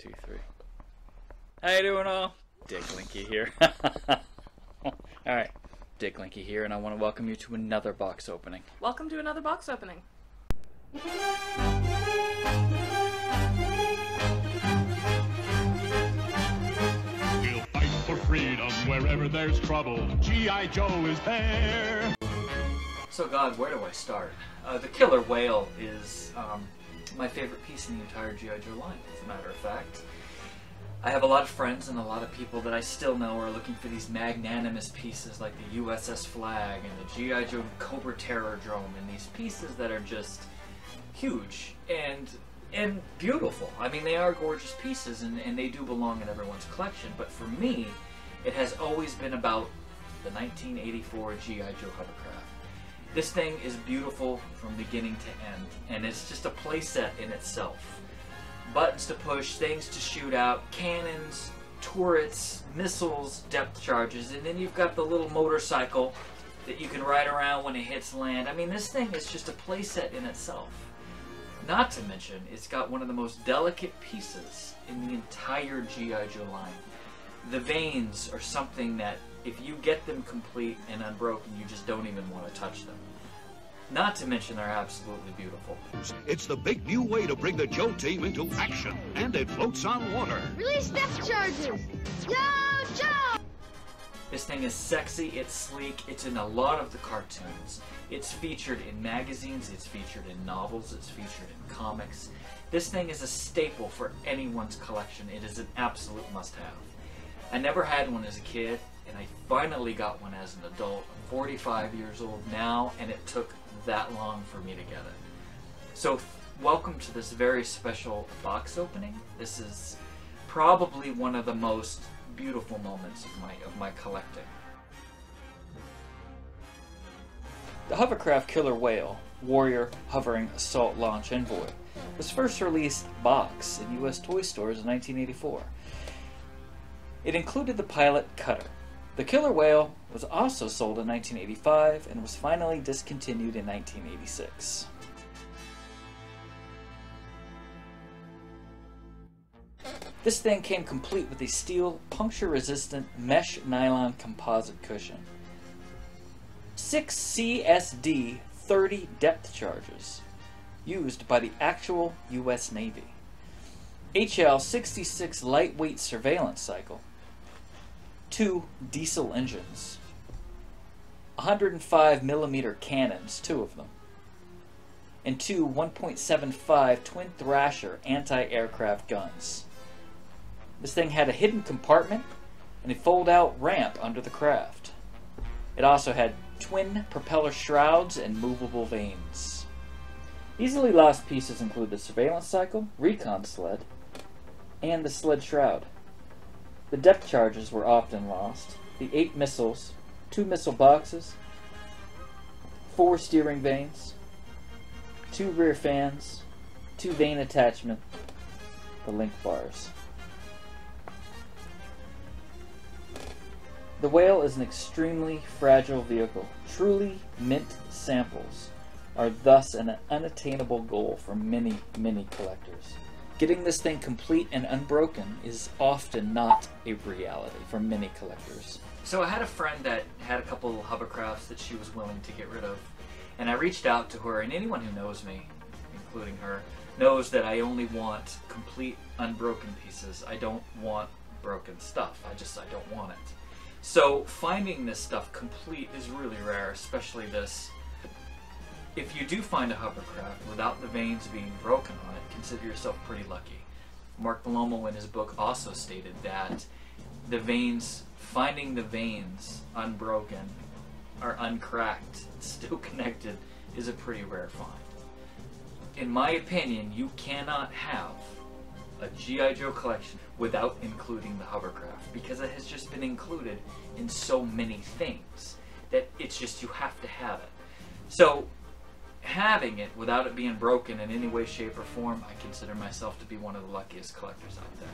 2, 3. How you doing all? Dick Linky here. Alright, Dick Linky here, and I want to welcome you to another box opening. Welcome to another box opening. We'll fight for freedom wherever there's trouble. G.I-Joe is there. So God, where do I start? The killer whale is my favorite piece in the entire G.I. Joe line, as a matter of fact. I have a lot of friends and a lot of people that I still know are looking for these magnanimous pieces like the USS Flag and the G.I. Joe Cobra Terror Drome, and these pieces that are just huge and beautiful. I mean, they are gorgeous pieces and they do belong in everyone's collection, but for me, it has always been about the 1984 Gi-Joe Hovercraft. This thing is beautiful from beginning to end, and it's just a playset in itself. Buttons to push, things to shoot out, cannons, turrets, missiles, depth charges, and then you've got the little motorcycle that you can ride around when it hits land. I mean, this thing is just a playset in itself. Not to mention, it's got one of the most delicate pieces in the entire G.I. Joe line. The veins are something that, if you get them complete and unbroken, you just don't even want to touch them. Not to mention, they're absolutely beautiful. It's the big new way to bring the Joe team into action, and it floats on water. Release depth charges! Yo, Joe! This thing is sexy, it's sleek, it's in a lot of the cartoons. It's featured in magazines, it's featured in novels, it's featured in comics. This thing is a staple for anyone's collection. It is an absolute must-have. I never had one as a kid, and I finally got one as an adult. I'm 45 years old now, and it took that long for me to get it. So welcome to this very special box opening. This is probably one of the most beautiful moments of my collecting. The Hovercraft Killer Whale, Warrior Hovering Assault Launch Envoy, was first released box in US toy stores in 1984. It included the pilot cutter. The Killer Whale was also sold in 1985 and was finally discontinued in 1986. This thing came complete with a steel, puncture-resistant mesh nylon composite cushion. 6 CSD 30 depth charges, used by the actual US Navy. HL 66 lightweight surveillance cycle. 2 diesel engines. 105mm cannons, 2 of them. And 2 1.75 Twin Thrasher anti-aircraft guns. This thing had a hidden compartment and a fold-out ramp under the craft. It also had twin propeller shrouds and movable vanes. Easily lost pieces include the surveillance cycle, recon sled, and the sled shroud. The depth charges were often lost, the 8 missiles, 2 missile boxes, 4 steering vanes, 2 rear fans, 2 vane attachment, the link bars. The Whale is an extremely fragile vehicle. Truly mint samples are thus an unattainable goal for many, many collectors. Getting this thing complete and unbroken is often not a reality for many collectors. So I had a friend that had a couple of hovercrafts that she was willing to get rid of, and I reached out to her, and anyone who knows me, including her, knows that I only want complete unbroken pieces. I don't want broken stuff. I don't want it. So finding this stuff complete is really rare, especially this. If you do find a hovercraft without the vanes being broken on it, consider yourself pretty lucky. Mark Palomo in his book also stated that the vanes, finding the vanes unbroken or uncracked, still connected, is a pretty rare find. In my opinion, you cannot have a G.I. Joe collection without including the hovercraft, because it has just been included in so many things that it's just, you have to have it. So having it without it being broken in any way, shape, or form, I consider myself to be one of the luckiest collectors out there.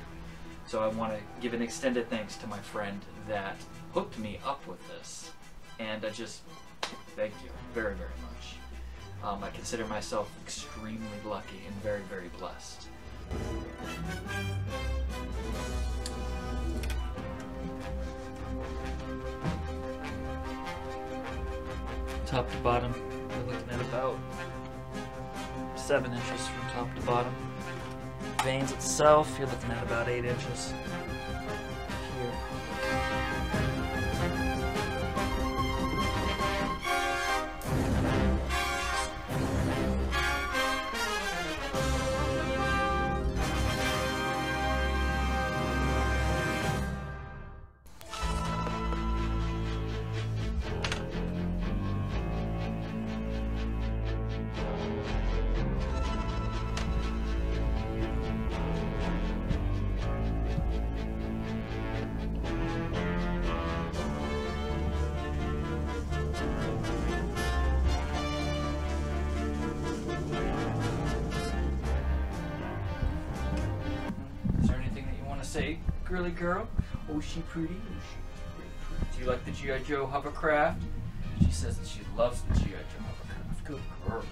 So I want to give an extended thanks to my friend that hooked me up with this, and I just thank you very, very much. I consider myself extremely lucky and very, very blessed. top to bottom, you're looking at about 7 inches from top to bottom. Veins itself, you're looking at about 8 inches here. Say, girly girl, oh she pretty, oh she pretty. Do you like the G.I. Joe Hovercraft? She says that she loves the G.I. Joe Hovercraft. Good girl.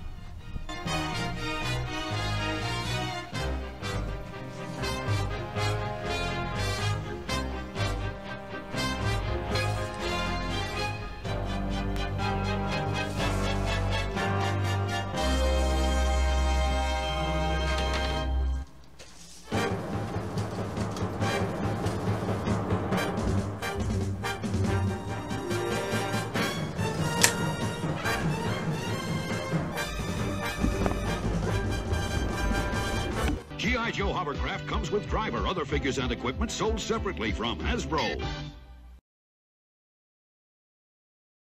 Gi-Joe Hovercraft comes with driver, other figures, and equipment sold separately from Hasbro.